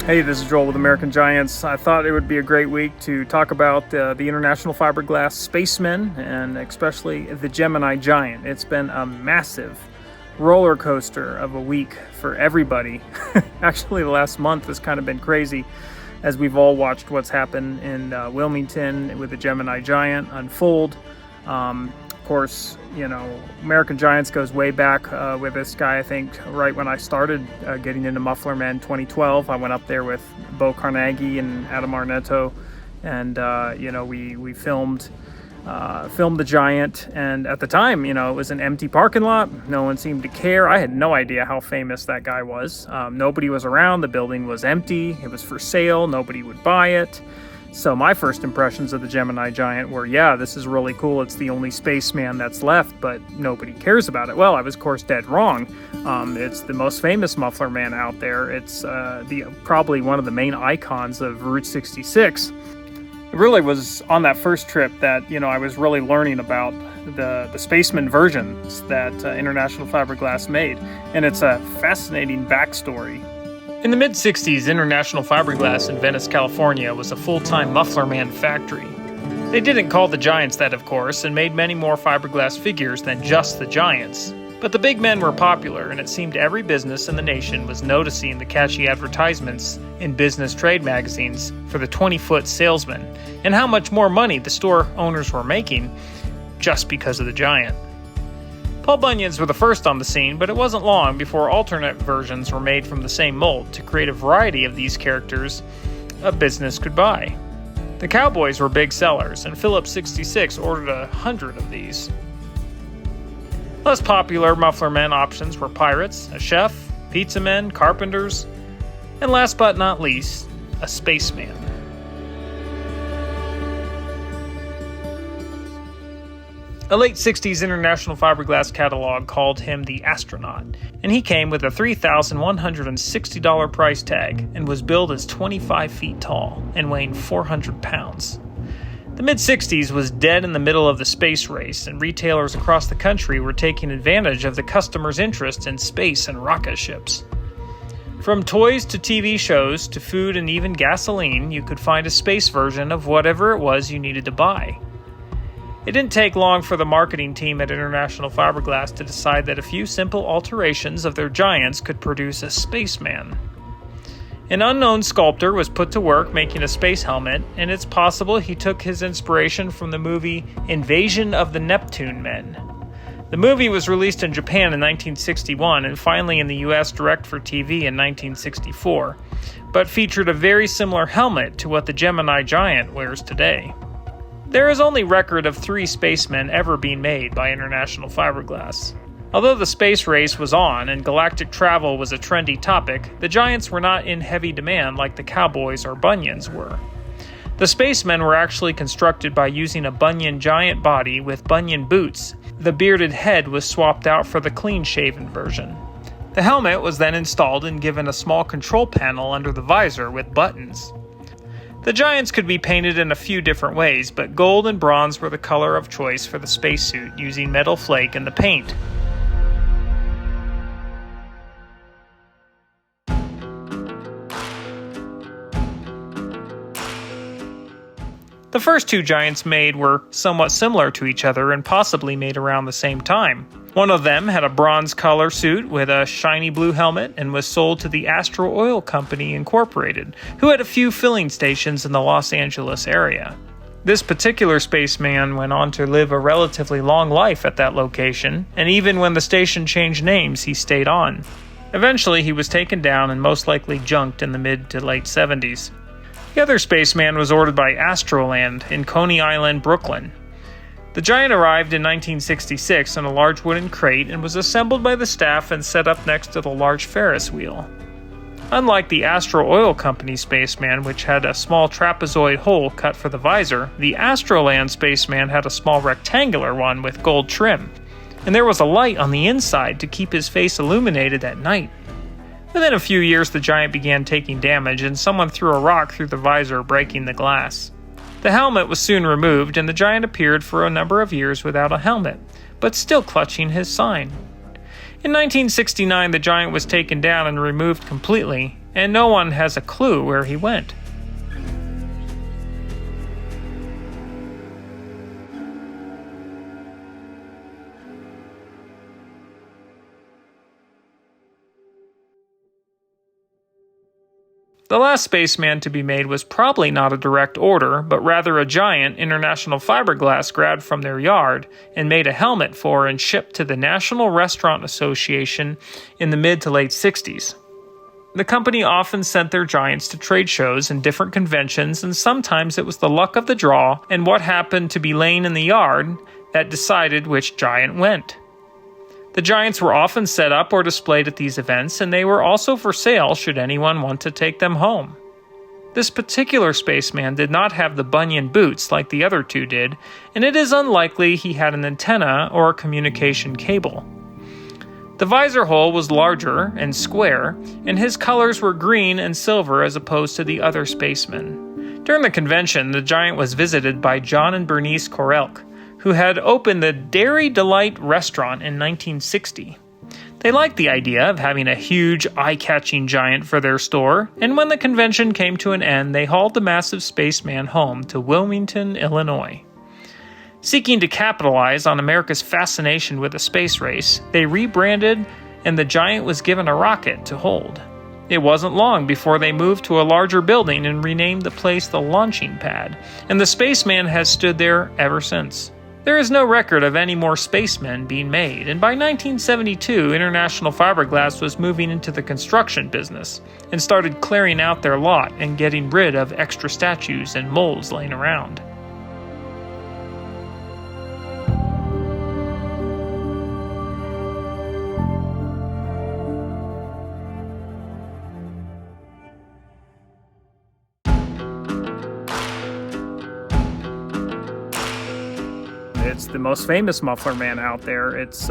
Hey, this is Joel with American Giants. I thought it would be a great week to talk about the International Fiberglass Spacemen and especially the Gemini Giant. It's been a massive roller coaster of a week for everybody. Actually, the last month has kind of been crazy as we've all watched what's happened in Wilmington with the Gemini Giant unfold. Of course, you know, American Giants goes way back with this guy. I think right when I started getting into Muffler Man 2012, I went up there with Bo Carnegie and Adam Arnetto, and we filmed the Giant. And at the time, you know, it was an empty parking lot. No one seemed to care. I had no idea how famous that guy was. Nobody was around. The building was empty. It was for sale. Nobody would buy it. So my first impressions of the Gemini Giant were, yeah, this is really cool. It's the only spaceman that's left, but nobody cares about it. Well, I was, of course, dead wrong. It's the most famous Muffler Man out there. It's probably one of the main icons of Route 66. It really was on that first trip that, you know, I was really learning about the Spaceman versions that International Fiberglass made. And it's a fascinating backstory. In the mid-60s, International Fiberglass in Venice, California was a full-time Muffler Man factory. They didn't call the Giants that, of course, and made many more fiberglass figures than just the Giants. But the big men were popular, and it seemed every business in the nation was noticing the catchy advertisements in business trade magazines for the 20-foot salesman, and how much more money the store owners were making just because of the Giant. Paul Bunions were the first on the scene, but it wasn't long before alternate versions were made from the same mold to create a variety of these characters a business could buy. The Cowboys were big sellers, and Phillips 66 ordered 100 of these. Less popular Muffler Men options were pirates, a chef, pizza men, carpenters, and last but not least, a spaceman. A late 60s International Fiberglass catalog called him the Astronaut, and he came with a $3,160 price tag and was billed as 25 feet tall and weighing 400 pounds. The mid-60s was dead in the middle of the space race, and retailers across the country were taking advantage of the customers' interest in space and rocket ships. From toys to TV shows to food and even gasoline, you could find a space version of whatever it was you needed to buy. It didn't take long for the marketing team at International Fiberglass to decide that a few simple alterations of their Giants could produce a spaceman. An unknown sculptor was put to work making a space helmet, and it's possible he took his inspiration from the movie Invasion of the Neptune Men. The movie was released in Japan in 1961 and finally in the US direct-for-TV in 1964, but featured a very similar helmet to what the Gemini Giant wears today. There is only record of 3 spacemen ever being made by International Fiberglass. Although the space race was on and galactic travel was a trendy topic, the Giants were not in heavy demand like the Cowboys or Bunions were. The spacemen were actually constructed by using a Bunyan Giant body with Bunyan boots. The bearded head was swapped out for the clean-shaven version. The helmet was then installed and given a small control panel under the visor with buttons. The Giants could be painted in a few different ways, but gold and bronze were the color of choice for the spacesuit, using metal flake in the paint. The first 2 Giants made were somewhat similar to each other and possibly made around the same time. One of them had a bronze color suit with a shiny blue helmet and was sold to the Astro Oil Company Incorporated, who had a few filling stations in the Los Angeles area. This particular spaceman went on to live a relatively long life at that location, and even when the station changed names, he stayed on. Eventually, he was taken down and most likely junked in the mid to late 70s. The other spaceman was ordered by Astroland in Coney Island, Brooklyn. The Giant arrived in 1966 in a large wooden crate and was assembled by the staff and set up next to the large Ferris wheel. Unlike the Astro Oil Company spaceman, which had a small trapezoid hole cut for the visor, the Astroland spaceman had a small rectangular one with gold trim, and there was a light on the inside to keep his face illuminated at night. Within a few years, the Giant began taking damage, and someone threw a rock through the visor, breaking the glass. The helmet was soon removed, and the Giant appeared for a number of years without a helmet, but still clutching his sign. In 1969, the Giant was taken down and removed completely, and no one has a clue where he went. The last spaceman to be made was probably not a direct order, but rather a giant International Fiberglass grabbed from their yard and made a helmet for and shipped to the National Restaurant Association in the mid to late 60s. The company often sent their giants to trade shows and different conventions, and sometimes it was the luck of the draw and what happened to be laying in the yard that decided which giant went. The giants were often set up or displayed at these events, and they were also for sale should anyone want to take them home. This particular spaceman did not have the bunion boots like the other two did, and it is unlikely he had an antenna or a communication cable. The visor hole was larger and square, and his colors were green and silver as opposed to the other spacemen. During the convention, the giant was visited by John and Bernice Korelk, who had opened the Dairy Delight restaurant in 1960. They liked the idea of having a huge, eye-catching giant for their store, and when the convention came to an end, they hauled the massive spaceman home to Wilmington, Illinois. Seeking to capitalize on America's fascination with the space race, they rebranded, and the giant was given a rocket to hold. It wasn't long before they moved to a larger building and renamed the place the Launching Pad, and the spaceman has stood there ever since. There is no record of any more spacemen being made, and by 1972, International Fiberglass was moving into the construction business and started clearing out their lot and getting rid of extra statues and molds laying around. It's the most famous Muffler Man out there. It's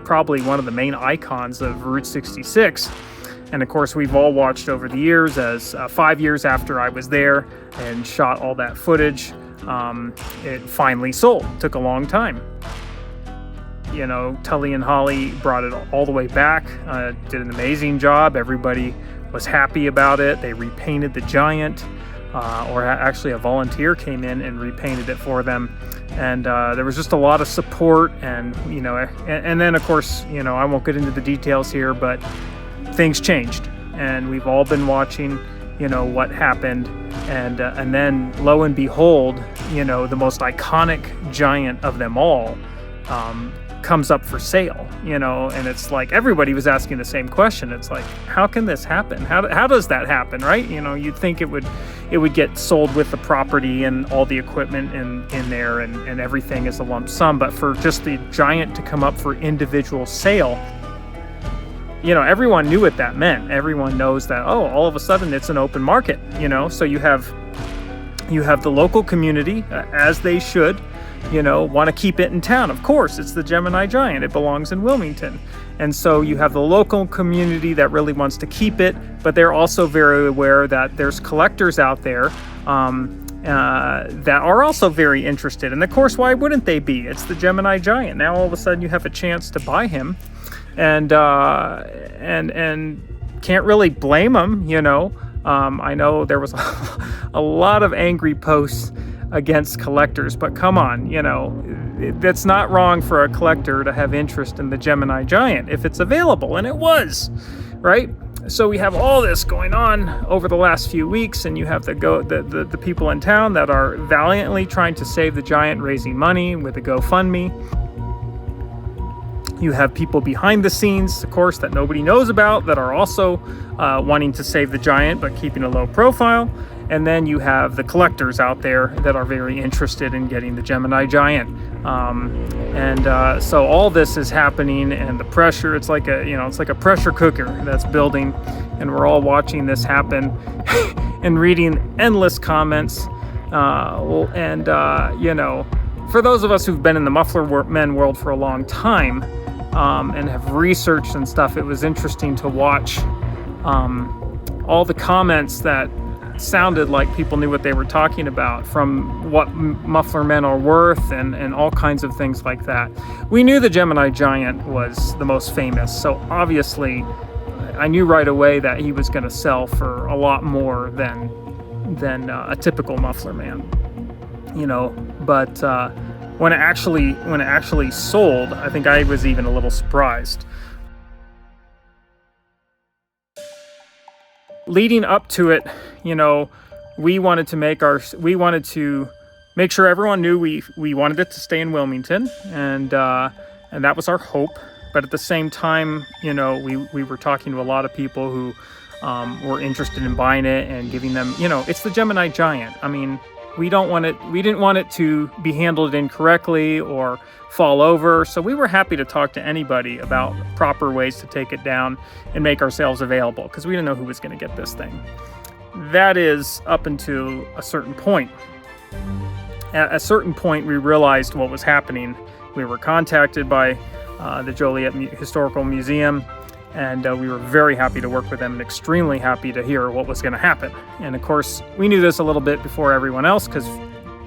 probably one of the main icons of Route 66. And of course, we've all watched over the years as 5 years after I was there and shot all that footage, it finally sold. Took a long time. You know, Tully and Holly brought it all the way back, did an amazing job. Everybody was happy about it. They repainted the giant. Or actually a volunteer came in and repainted it for them. And there was just a lot of support, and and then of course, I won't get into the details here, but things changed, and we've all been watching, what happened, and then lo and behold, the most iconic giant of them all comes up for sale, and it's like everybody was asking the same question. It's like, how can this happen? How does that happen, right? You'd think it would get sold with the property and all the equipment in there and everything as a lump sum, but for just the giant to come up for individual sale, everyone knew what that meant. Everyone knows that, all of a sudden it's an open market, so you have the local community, as they should, want to keep it in town. Of course, it's the Gemini Giant. It belongs in Wilmington. And so you have the local community that really wants to keep it, but they're also very aware that there's collectors out there that are also very interested. And of course, why wouldn't they be? It's the Gemini Giant. Now all of a sudden you have a chance to buy him, and can't really blame them, I know there was a lot of angry posts against collectors, but come on, that's not wrong for a collector to have interest in the Gemini Giant if it's available, and it was, right? So we have all this going on over the last few weeks, and you have the people in town that are valiantly trying to save the giant, raising money with a GoFundMe. You have people behind the scenes, of course, that nobody knows about, that are also wanting to save the giant but keeping a low profile. And then you have the collectors out there that are very interested in getting the Gemini Giant. So all this is happening, and the pressure, it's like a pressure cooker that's building, and we're all watching this happen and reading endless comments. For those of us who've been in the Muffler Man world for a long time, and have researched and stuff, it was interesting to watch all the comments that sounded like people knew what they were talking about, from what Muffler Men are worth and all kinds of things like that. We knew the Gemini Giant was the most famous, so obviously I knew right away that he was going to sell for a lot more than a typical Muffler Man, you know. But when it actually sold, I think I was even a little surprised. Leading up to it, you know, we wanted to make sure everyone knew we wanted it to stay in Wilmington, and that was our hope. But at the same time, you know, we were talking to a lot of people who were interested in buying it and giving them, you know, it's the Gemini Giant. I mean, we didn't want it to be handled incorrectly or fall over. So we were happy to talk to anybody about proper ways to take it down and make ourselves available, because we didn't know who was going to get this thing. That is up until a certain point. At a certain point, we realized what was happening. We were contacted by the Joliet Historical Museum, and we were very happy to work with them and extremely happy to hear what was going to happen. And of course, we knew this a little bit before everyone else, because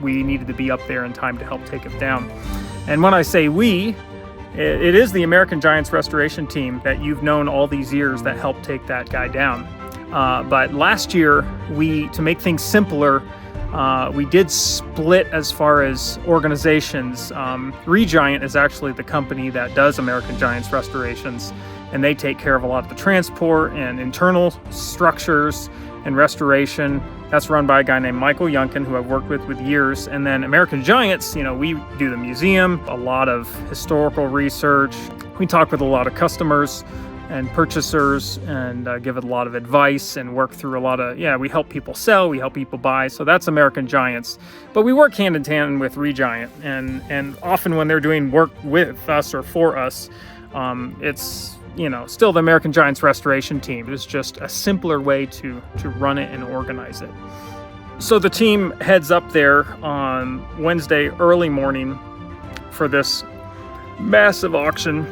we needed to be up there in time to help take it down. And when I say we, it is the American Giants restoration team that you've known all these years that helped take that guy down. But last year, to make things simpler, we did split as far as organizations. Giant is actually the company that does American Giants restorations, and they take care of a lot of the transport and internal structures and restoration. That's run by a guy named Michael Yunkin, who I've worked with years. And then American Giants, you know, we do the museum, a lot of historical research. We talk with a lot of customers and purchasers and give it a lot of advice and work through a lot of, we help people sell, we help people buy. So that's American Giants. But we work hand in hand with Giant, and often when they're doing work with us or for us, it's, you know, still the American Giants restoration team. It's just a simpler way to run it and organize it. So the team heads up there on Wednesday early morning for this massive auction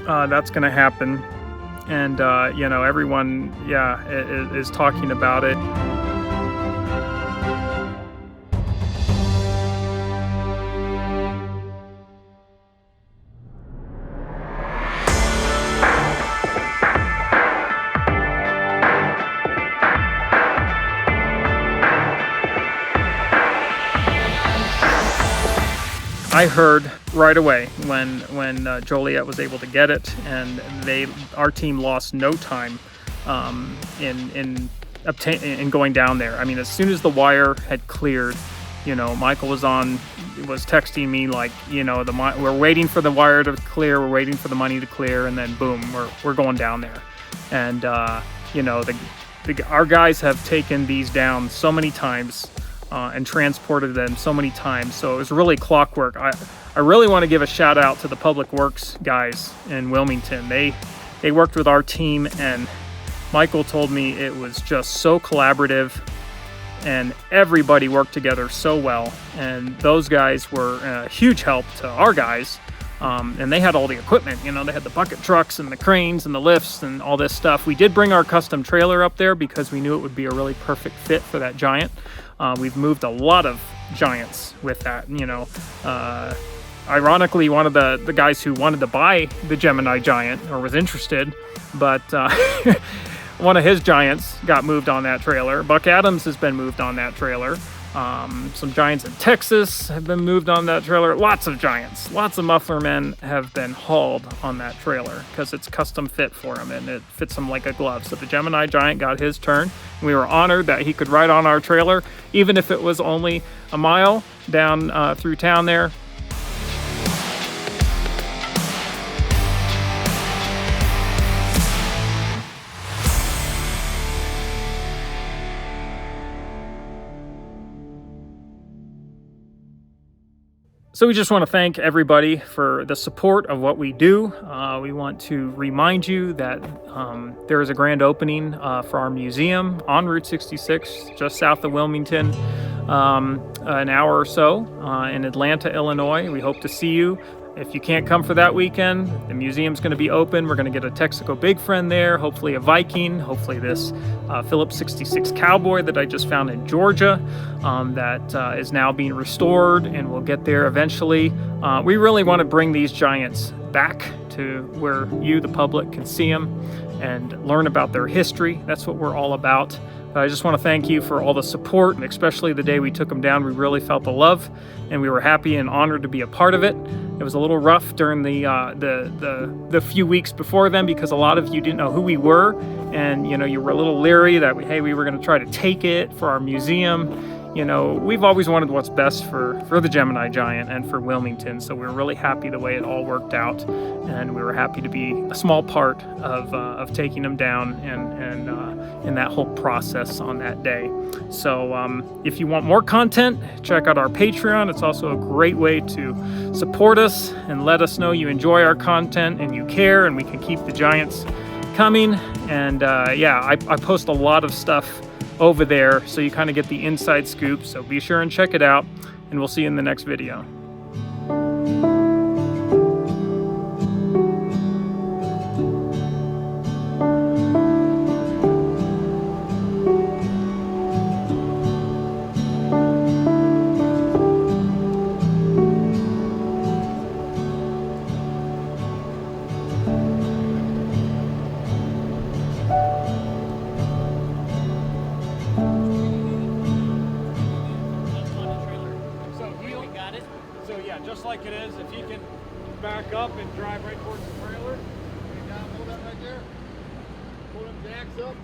that's going to happen. And, you know, everyone, is talking about it. I heard right away when Joliet was able to get it, and our team lost no time in going down there. I mean, as soon as the wire had cleared, you know, Michael was texting me like, you know, we're waiting for the wire to clear, we're waiting for the money to clear, and then boom, we're going down there. And you know, our guys have taken these down so many times. And transported them so many times. So it was really clockwork. I really want to give a shout out to the Public Works guys in Wilmington. They worked with our team, and Michael told me it was just so collaborative and everybody worked together so well. And those guys were a huge help to our guys. And they had all the equipment, you know, they had the bucket trucks and the cranes and the lifts and all this stuff. We did bring our custom trailer up there because we knew it would be a really perfect fit for that Giant. We've moved a lot of Giants with that, you know. Ironically, one of the guys who wanted to buy the Gemini Giant, or was interested, but one of his Giants got moved on that trailer. Buck Adams has been moved on that trailer. Some Giants in Texas have been moved on that trailer. Lots of Giants, lots of Muffler Men have been hauled on that trailer because it's custom fit for him and it fits him like a glove. So the Gemini Giant got his turn. We were honored that he could ride on our trailer, even if it was only a mile down through town there. So we just want to thank everybody for the support of what we do. We want to remind you that there is a grand opening for our museum on Route 66, just south of Wilmington, an hour or so in Atlanta, Illinois. We hope to see you. If you can't come for that weekend, the museum's going to be open. We're going to get a Texaco Big Friend there, hopefully a Viking, hopefully this Phillips 66 Cowboy that I just found in Georgia that is now being restored, and we'll get there eventually. We really want to bring these Giants back to where you, the public, can see them and learn about their history. That's what we're all about. I just want to thank you for all the support, especially the day we took them down. We really felt the love, and we were happy and honored to be a part of it. It was a little rough during the few weeks before then, because a lot of you didn't know who we were, and you were a little leery that we were going to try to take it for our museum. We've always wanted what's best for the Gemini Giant and for Wilmington, so we were really happy the way it all worked out, and we were happy to be a small part of taking them down and in that whole process on that day. So if you want more content, check out our Patreon. It's also a great way to support us and let us know you enjoy our content and you care, and we can keep the Giants coming. And I post a lot of stuff over there, so you kind of get the inside scoop. So be sure and check it out, and we'll see you in the next video. So yeah, just like it is, if you can back up and drive right towards the trailer. Hold that right there. Pull them jacks up.